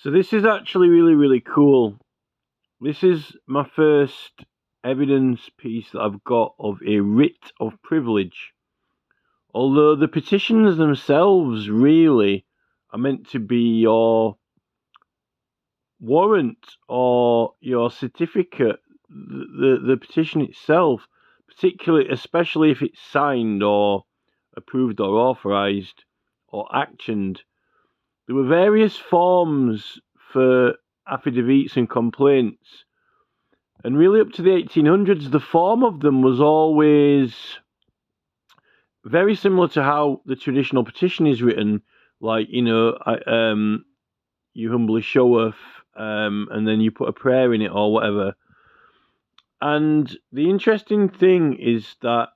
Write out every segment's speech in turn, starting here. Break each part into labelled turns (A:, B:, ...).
A: So this is actually really, really cool. This is my first evidence piece that I've got of a writ of privilege. Although the petitions themselves really are meant to be your warrant or your certificate, the petition itself, particularly, especially if it's signed or approved or authorised or actioned. There were various forms for affidavits and complaints, and really up to the 1800s, the form of them was always very similar to how the traditional petition is written, like, you humbly showeth, and then you put a prayer in it or whatever. And the interesting thing is that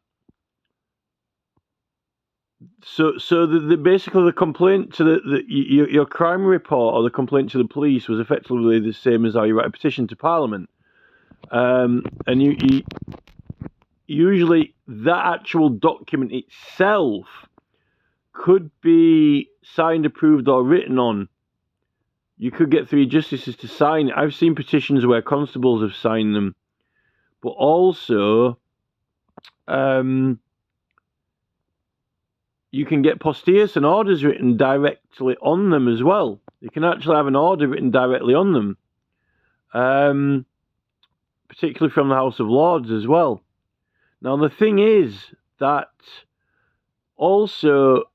A: basically the complaint to your crime report or the complaint to the police was effectively the same as how you write a petition to Parliament, and you usually that actual document itself could be signed, approved, or written on. You could get 3 justices to sign it. I've seen petitions where constables have signed them, but also you can get posteriors and orders written directly on them as well. You can actually have an order written directly on them, particularly from the House of Lords as well. Now, the thing is that also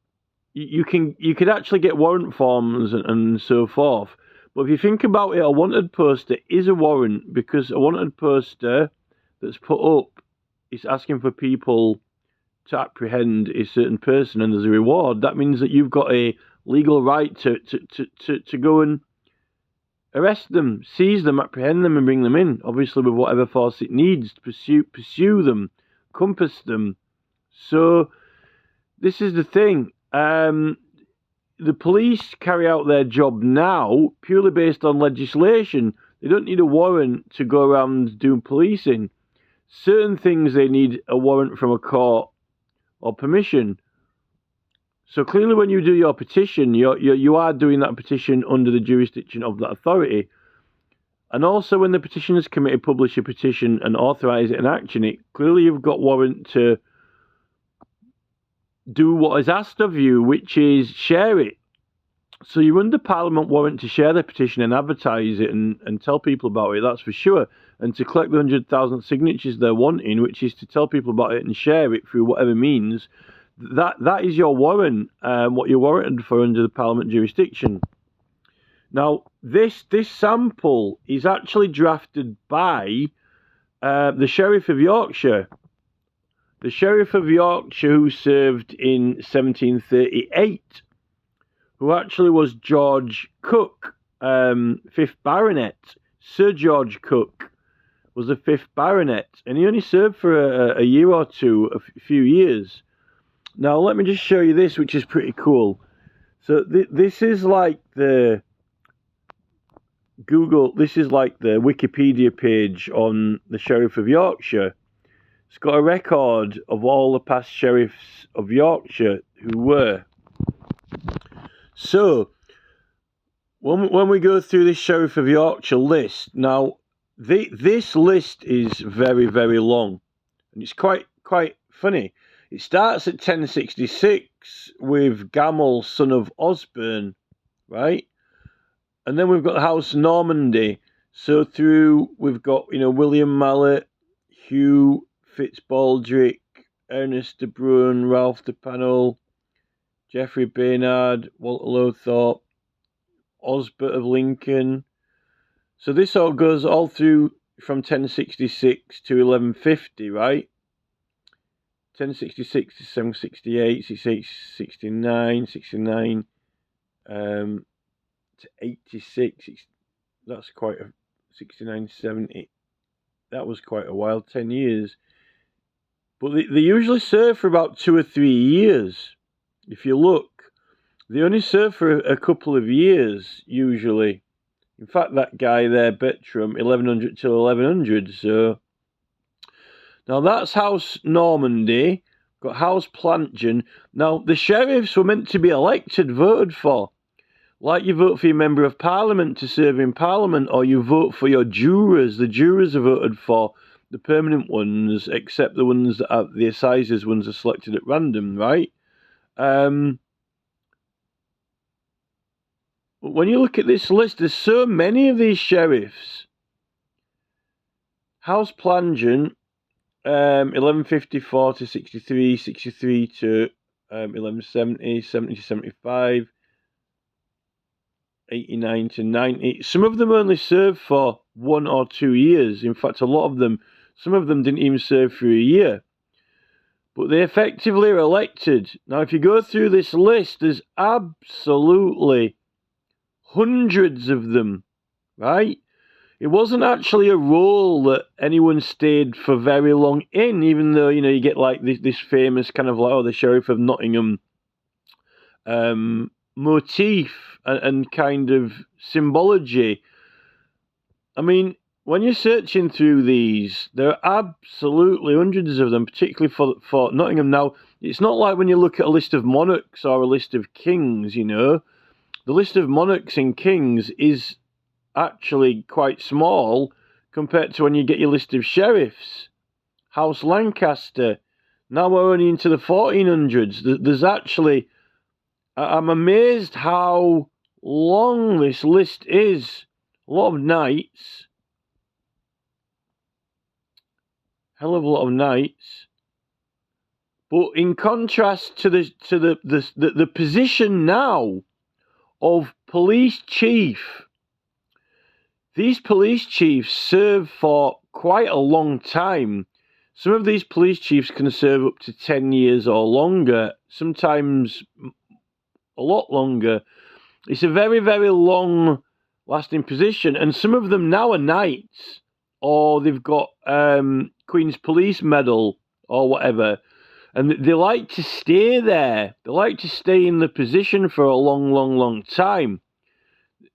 A: you could actually get warrant forms and so forth. But if you think about it, a wanted poster is a warrant, because a wanted poster that's put up is asking for people to apprehend a certain person, and there's a reward. That means that you've got a legal right to go and arrest them, seize them, apprehend them, and bring them in, obviously with whatever force it needs to pursue them, compass them. So this is the thing. The police carry out their job now purely based on legislation. They don't need a warrant to go around doing policing. Certain things they need a warrant from a court or permission. So clearly when you do your petition, you are doing that petition under the jurisdiction of that authority. And also when the petitioners committee publish a petition and authorise it and action it, clearly you've got warrant to do what is asked of you, which is share it. So you're under Parliament warrant to share the petition and advertise it and tell people about it, that's for sure. And to collect the 100,000 signatures they're wanting, which is to tell people about it and share it through whatever means, that is your warrant, what you're warranted for under the Parliament jurisdiction. Now, this sample is actually drafted by the Sheriff of Yorkshire. The Sheriff of Yorkshire, who served in 1738, who actually was George Cooke, 5th Baronet. Sir George Cooke was the 5th Baronet, and he only served for a year or two, a few years. Now, let me just show you this, which is pretty cool. So this is like the this is like the Wikipedia page on the Sheriff of Yorkshire. It's got a record of all the past sheriffs of Yorkshire who were. So, when we go through this Sheriff of Yorkshire list, now, this list is very, very long. And it's quite funny. It starts at 1066 with Gamel, son of Osborne, right? And then we've got the House Normandy. So we've got, William Mallet, Hugh Fitzbaldrick, Ernest de Bruin, Ralph de Panel, Geoffrey Baynard, Walter Lowthorpe, Osbert of Lincoln. So this all goes all through from 1066 to 1150, right? 1066 to 768, 69, 69 to 86. That's quite a 69, 70. That was quite a while, 10 years. But they usually serve for about 2 or 3 years. If you look, they only serve for a couple of years, usually. In fact, that guy there, Bertram, 1100 till 1100. So now that's House Normandy. Got House Plantagen. Now, the sheriffs were meant to be elected, voted for. Like you vote for your member of parliament to serve in parliament, or you vote for your jurors. The jurors are voted for, the permanent ones, except the ones that are the assizes ones are selected at random, right? When you look at this list, there's so many of these sheriffs. House Plangent, 1154 to 63, 63 to 1170, 70 to 75, 89 to 90. Some of them only served for 1 or 2 years. In fact, some of them didn't even serve for a year. But they effectively are elected. Now, if you go through this list, there's absolutely hundreds of them, right? It wasn't actually a role that anyone stayed for very long in, even though, you get like this famous kind of like, the Sheriff of Nottingham motif and kind of symbology. I mean, when you're searching through these, there are absolutely hundreds of them, particularly for Nottingham. Now, it's not like when you look at a list of monarchs or a list of kings, The list of monarchs and kings is actually quite small compared to when you get your list of sheriffs. House Lancaster, now we're only into the 1400s. There's actually, I'm amazed how long this list is. A lot of knights, hell of a lot of knights. But in contrast to the position now of police chief, these police chiefs serve for quite a long time. Some of these police chiefs can serve up to 10 years or longer, sometimes a lot longer. It's a very, very long-lasting position, and some of them now are knights, or they've got Queen's Police Medal or whatever, and they like to stay there. They like to stay in the position for a long, long, long time.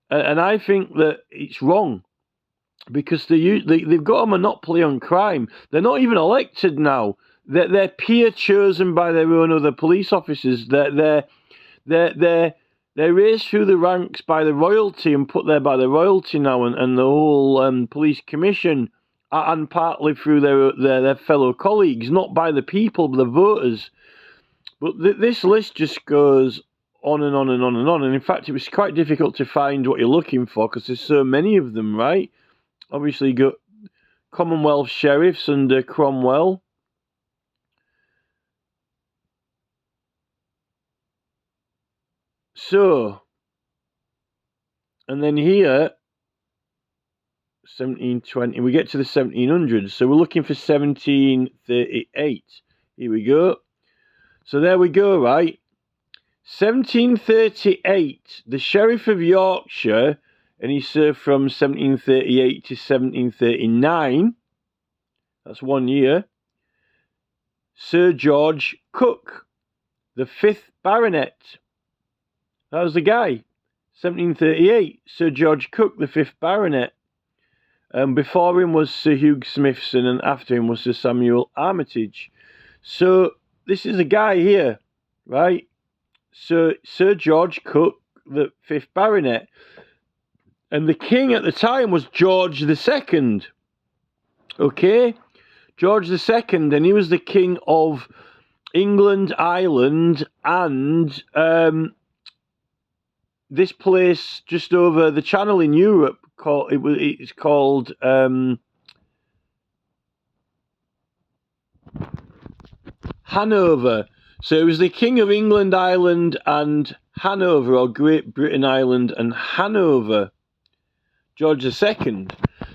A: And I think that it's wrong, because they've got a monopoly on crime. They're not even elected now. They're peer chosen by their own other police officers. They're raised through the ranks by the royalty and put there by the royalty now, and the whole police commission, and partly through their fellow colleagues, not by the people, but the voters. But this list just goes on and on and on and on. And in fact, it was quite difficult to find what you're looking for because there's so many of them, right? Obviously, you got Commonwealth sheriffs under Cromwell. So, and then here, 1720, we get to the 1700s. So we're looking for 1738. Here we go. So there we go, right? 1738, the Sheriff of Yorkshire, and he served from 1738 to 1739. That's 1 year. Sir George Cooke, the 5th Baronet. That was the guy. 1738, Sir George Cooke, the 5th Baronet. Before him was Sir Hugh Smithson, and after him was Sir Samuel Armitage. So this is a guy here, right? Sir George Cooke, the 5th Baronet. And the king at the time was George II. Okay? George II, and he was the king of England, Ireland, and this place just over the channel in Europe, it's called Hanover. So it was the king of England, Ireland, and Hanover, or Great Britain, Ireland, and Hanover. George II.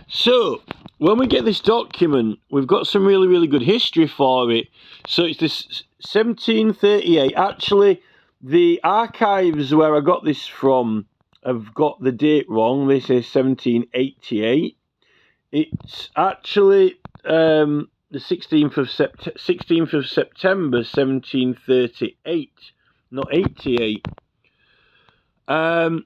A: So, when we get this document, we've got some really, really good history for it. So it's this 1738. Actually, the archives where I got this from have got the date wrong. They say 1788. It's actually the 16th of September, 1738, not 88. And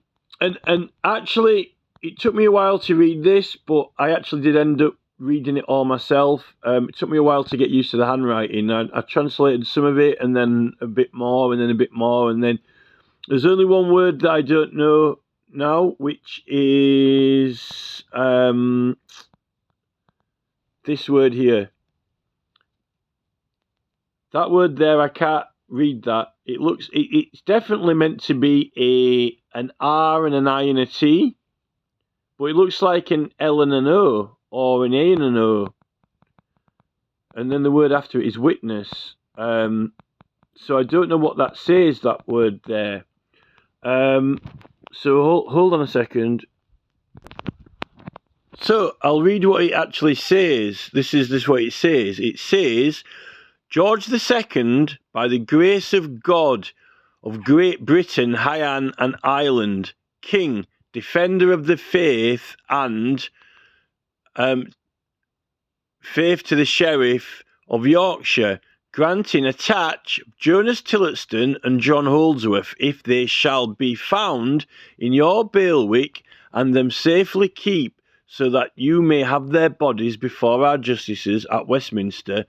A: actually, it took me a while to read this, but I actually did end up reading it all myself. It took me a while to get used to the handwriting. I translated some of it, and then a bit more, and then a bit more, and then There's only one word that I don't know now, which is this word here. That word there, I can't read that. It's definitely meant to be an R and an I and a T, but it looks like an L and an O, or an A and an O. And then the word after it is witness. So I don't know what that says, that word there. So hold on a second. So I'll read what it actually says. This is what it says. It says, George II, by the grace of God, of Great Britain, Hyan and Ireland, King, Defender of the Faith, and faith to the Sheriff of Yorkshire, granting attach Jonas Tillotson and John Holdsworth, if they shall be found in your bailiwick, and them safely keep, so that you may have their bodies before our justices at Westminster,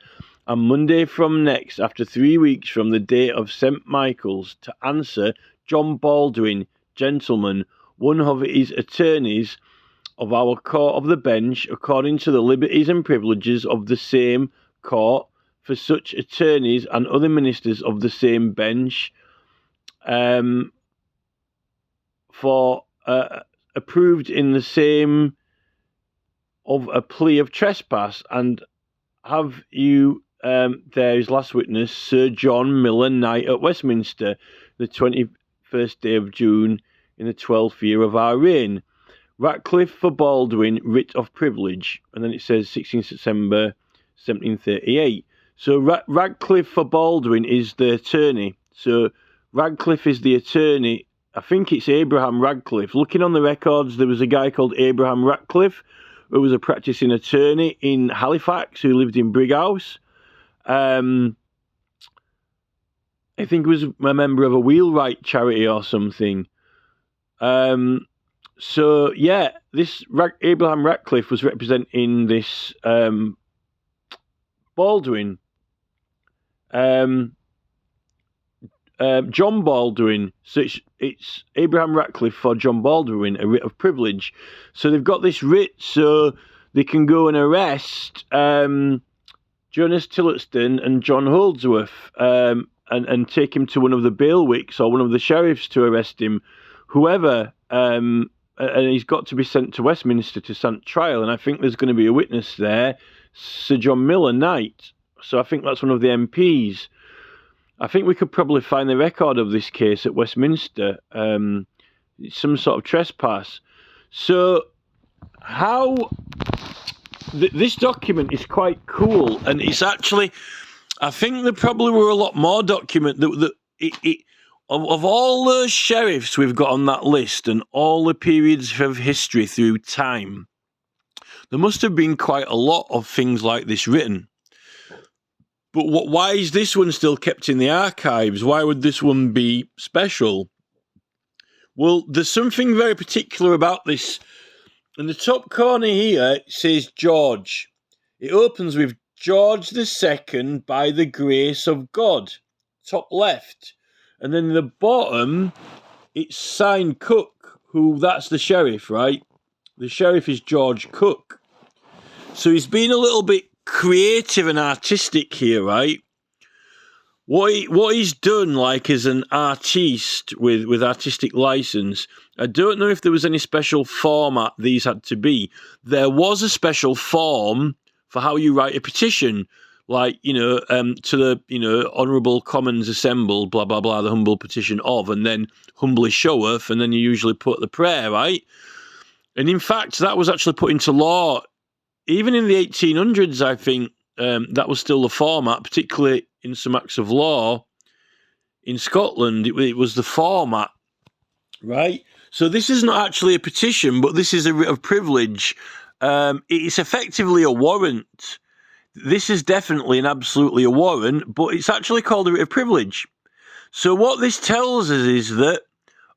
A: and Monday from next, after 3 weeks from the day of St. Michael's, to answer John Baldwin, gentleman, one of his attorneys of our court of the bench, according to the liberties and privileges of the same court, for such attorneys and other ministers of the same bench, for approved in the same of a plea of trespass, and have you there is last witness, Sir John Miller, Knight at Westminster, the 21st day of June, in the 12th year of our reign. Ratcliffe for Baldwin, writ of privilege. And then it says 16 September 1738. So Radcliffe for Baldwin is the attorney. So Radcliffe is the attorney. I think it's Abraham Radcliffe. Looking on the records, there was a guy called Abraham Radcliffe who was a practicing attorney in Halifax who lived in Brighouse. I think he was a member of a wheelwright charity or something. So, yeah, this Abraham Ratcliffe was representing this Baldwin. John Baldwin. So it's Abraham Ratcliffe for John Baldwin, a writ of privilege. So they've got this writ so they can go and arrest Jonas Tillotson and John Holdsworth and take him to one of the bailiwicks or one of the sheriffs to arrest him, whoever. And he's got to be sent to Westminster to stand trial. And I think there's going to be a witness there, Sir John Miller, Knight. So I think that's one of the MPs. I think we could probably find the record of this case at Westminster. It's some sort of trespass. So how... this document is quite cool. And it's actually... I think there probably were a lot more document of all the sheriffs we've got on that list and all the periods of history through time, there must have been quite a lot of things like this written. But why is this one still kept in the archives? Why would this one be special? Well, there's something very particular about this. In the top corner here, it says George. It opens with George II by the grace of God, top left. And then the bottom, it's signed Cooke, who that's the sheriff, right? The sheriff is George Cooke. So he's been a little bit creative and artistic here, right? What he's done, like as an artiste with artistic license, I don't know if there was any special format these had to be. There was a special form for how you write a petition. Like, to the, Honourable Commons assembled, blah, blah, blah, the humble petition of, and then humbly showeth, and then you usually put the prayer, right? And in fact, that was actually put into law. Even in the 1800s, I think, that was still the format, particularly in some acts of law. In Scotland, it was the format, right? So this is not actually a petition, but this is a writ of privilege. It's effectively a warrant. This is definitely and absolutely a warrant, but it's actually called a writ of privilege. So what this tells us is that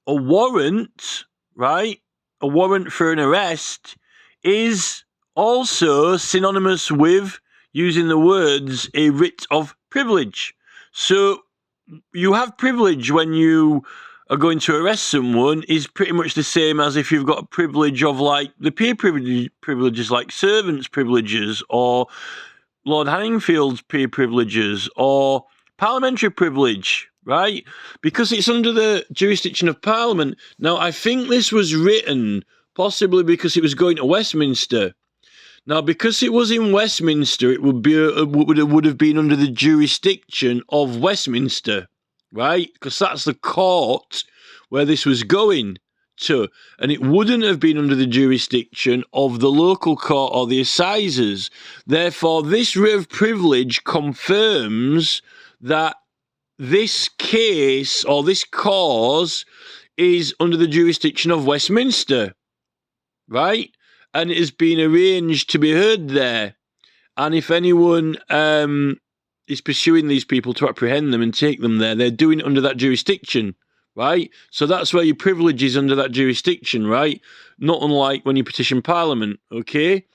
A: a warrant, right, a warrant for an arrest is also synonymous with using the words a writ of privilege. So you have privilege when you are going to arrest someone is pretty much the same as if you've got a privilege of like the peer privileges like servants' privileges or Lord Hanningfield's peer privileges or parliamentary privilege, right? Because it's under the jurisdiction of Parliament. Now, I think this was written possibly because it was going to Westminster. Now, because it was in Westminster, it would have been under the jurisdiction of Westminster, right? Because that's the court where this was going to, and it wouldn't have been under the jurisdiction of the local court or the assizes. Therefore, this writ of privilege confirms that this case or this cause is under the jurisdiction of Westminster, right? And it has been arranged to be heard there. And if anyone is pursuing these people to apprehend them and take them there, they're doing it under that jurisdiction, right? So that's where your privilege is under that jurisdiction, right? Not unlike when you petition Parliament, okay?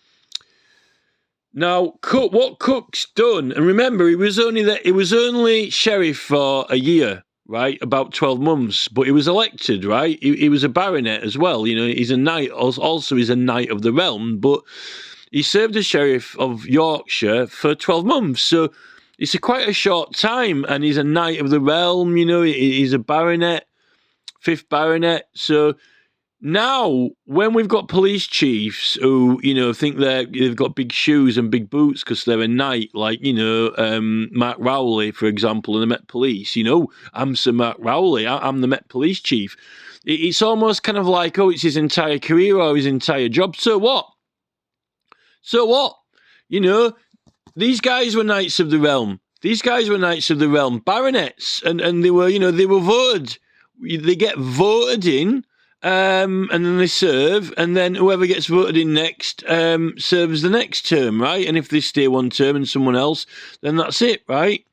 A: Now, what Cooke's done, and remember, he was only sheriff for a year, right? About 12 months, but he was elected, right? He was a baronet as well, you know, he's a knight, also he's a knight of the realm, but he served as sheriff of Yorkshire for 12 months, so it's quite a short time, and he's a knight of the realm, you know, he's a baronet, 5th baronet, so now, when we've got police chiefs who, you know, think they've got big shoes and big boots because they're a knight, like, you know, Mark Rowley, for example, in the Met Police, you know, I'm Sir Mark Rowley, I'm the Met Police chief. It's almost kind of like, oh, it's his entire career or his entire job. So what? So what? You know, these guys were knights of the realm. These guys were knights of the realm, baronets, and they were, you know, they were voted. They get voted in. And then they serve, and then whoever gets voted in next serves the next term, right? And if they stay one term and someone else, then that's it, right?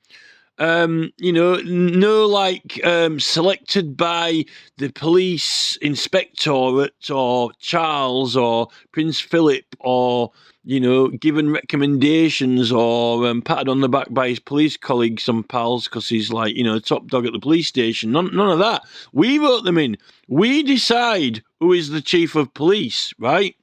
A: You know, no like selected by the police inspectorate or Charles or Prince Philip or, you know, given recommendations or patted on the back by his police colleagues and pals because he's like, you know, top dog at the police station. None of that. We vote them in. We decide who is the chief of police, right?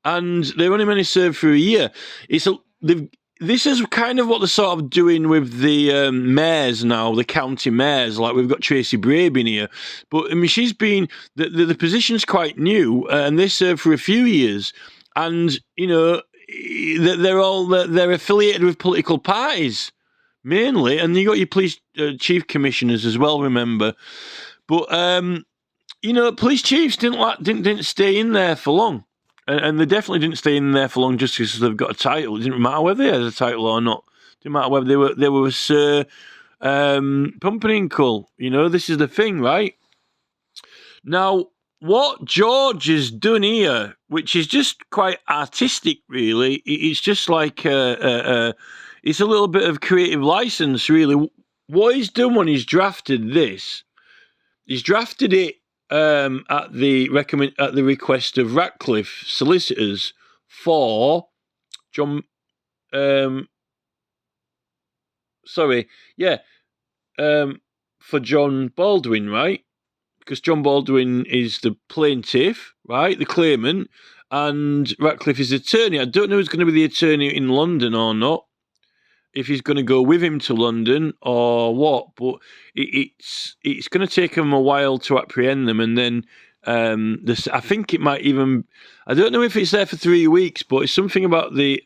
A: And they're only meant to serve for a year. This is kind of what they're sort of doing with the mayors now, the county mayors. Like we've got Tracy Brabin in here, but I mean she's been the position's quite new, and they served for a few years, and you know they're affiliated with political parties mainly, and you got your police chief commissioners as well. Remember, but you know police chiefs didn't stay in there for long. And they definitely didn't stay in there for long just because they've got a title. It didn't matter whether they had a title or not. It didn't matter whether they were Sir Pumpernickel. You know, this is the thing, right? Now, what George has done here, which is just quite artistic, really, it's just like it's a little bit of creative license, really. What he's done when he's drafted this, he's drafted it at the request of Ratcliffe solicitors for John. For John Baldwin, right? Because John Baldwin is the plaintiff, right? The claimant, and Ratcliffe is the attorney. I don't know who's going to be the attorney in London or not. If he's going to go with him to London or what, but it's going to take him a while to apprehend them, and then I think it might even, I don't know if it's there for 3 weeks, but it's something about I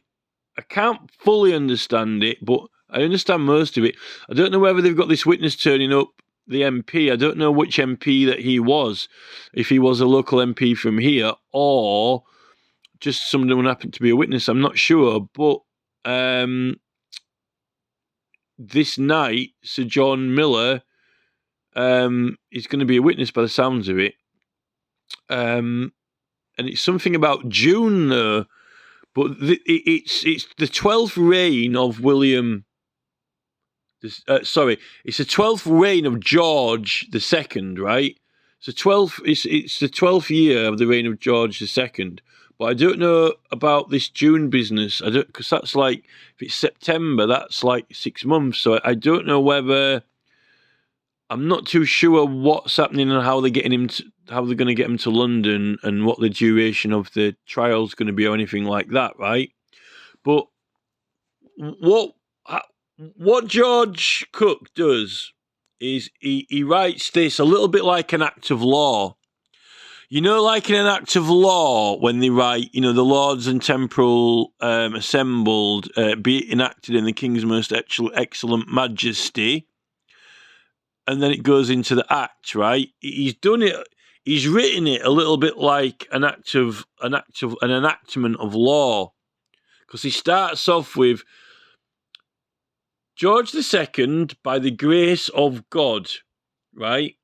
A: can't fully understand it, but I understand most of it. I don't know whether they've got this witness turning up, the MP. I don't know which MP that he was, if he was a local MP from here or just someone happened to be a witness. I'm not sure, but this night, Sir John Miller is going to be a witness by the sounds of it. And it's something about June, though. But it's the 12th reign of William... it's the 12th reign of George II, right? It's the 12th year of the reign of George II. But I don't know about this June business. I don't, because that's like, if it's September, that's like 6 months. So I don't know whether I'm not too sure what's happening and how they're getting him how they're going to get him to London and what the duration of the trial's going to be or anything like that, right? But what George Cooke does is he writes this a little bit like an act of law. You know, like in an act of law, when they write, the Lords and Temporal assembled, be it enacted in the King's most excellent majesty, and then it goes into the act, right? He's done it. He's written it a little bit like an enactment of law, because he starts off with George II, by the grace of God, right?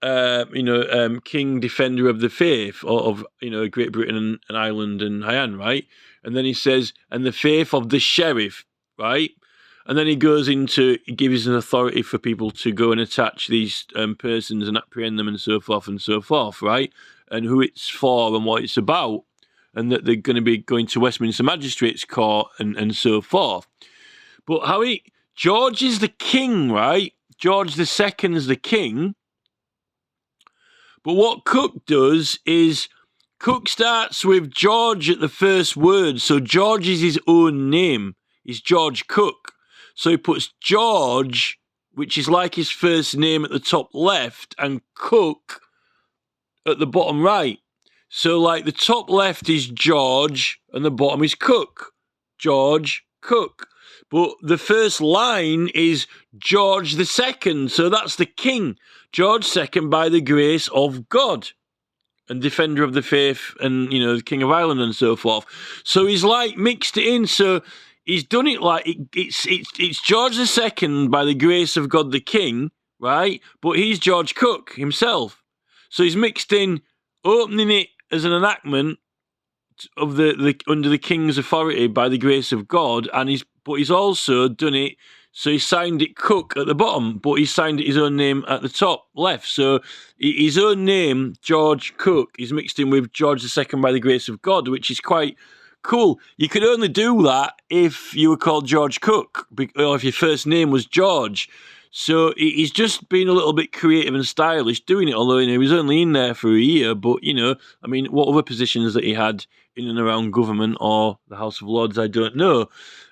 A: King Defender of the Faith of Great Britain and Ireland and Hyann, right? And then he says, and the faith of the sheriff, right? And then he gives an authority for people to go and attach these persons and apprehend them and so forth, right? And who it's for and what it's about, and that they're going to be going to Westminster Magistrates Court and so forth. But George is the king, right? George II is the king. But what Cooke does is Cooke starts with George at the first word. So George is his own name. He's George Cooke. So he puts George, which is like his first name, at the top left, and Cooke at the bottom right. So like the top left is George and the bottom is Cooke. George Cooke. But the first line is George II. So that's the king. George II, by the grace of God, and Defender of the Faith, and the King of Ireland and so forth. So he's like mixed it in. So he's done it like it's George II by the grace of God the King, right? But he's George Cooke himself. So he's mixed in opening it as an enactment of the under the King's authority by the grace of God, but he's also done it. So he signed it Cooke at the bottom, but he signed it his own name at the top left. So his own name, George Cooke, is mixed in with George II by the grace of God, which is quite cool. You could only do that if you were called George Cooke, or if your first name was George. So he's just been a little bit creative and stylish doing it, although he was only in there for a year. But, what other positions that he had in and around government or the House of Lords, I don't know.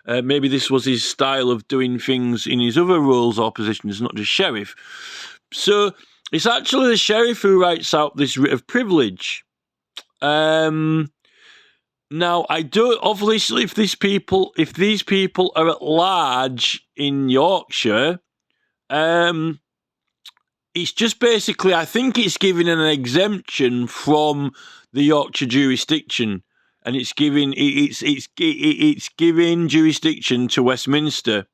A: Maybe this was his style of doing things in his other roles or positions, not just sheriff. So it's actually the sheriff who writes out this writ of privilege. Now, I don't, obviously, if these people are at large in Yorkshire, it's just basically, I think it's giving an exemption from the Yorkshire jurisdiction, and it's giving jurisdiction to Westminster,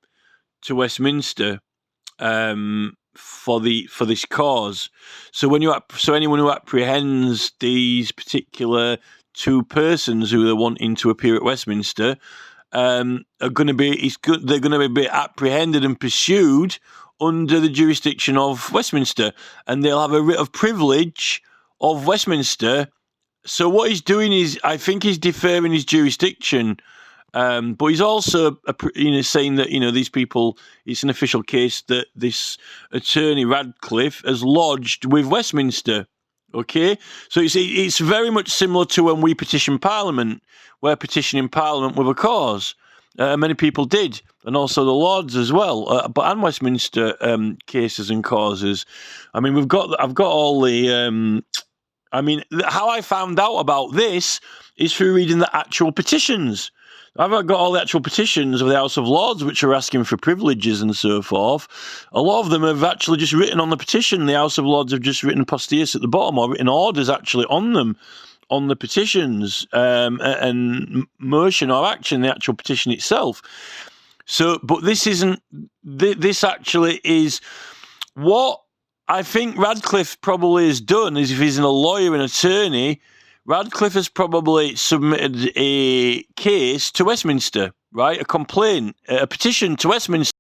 A: for this cause. So anyone who apprehends these particular two persons who are wanting to appear at Westminster they're going to be apprehended and pursued under the jurisdiction of Westminster, and they'll have a writ of privilege of Westminster. So what he's doing is, I think he's deferring his jurisdiction, but he's also saying that these people, it's an official case that this attorney Radcliffe has lodged with Westminster. Okay, so it's very much similar to when we petition Parliament. We're petitioning Parliament with a cause. Many people did, and also the Lords as well, and Westminster cases and causes. I mean, I've got all the. How I found out about this is through reading the actual petitions. I've got all the actual petitions of the House of Lords, which are asking for privileges and so forth. A lot of them have actually just written on the petition. The House of Lords have just written posterius at the bottom, or written orders actually on them, on the petitions, and motion or action, the actual petition itself. So, but this isn't. This actually is what I think Radcliffe probably has done. Is if he's a lawyer and attorney, Radcliffe has probably submitted a case to Westminster, right? A complaint, a petition to Westminster.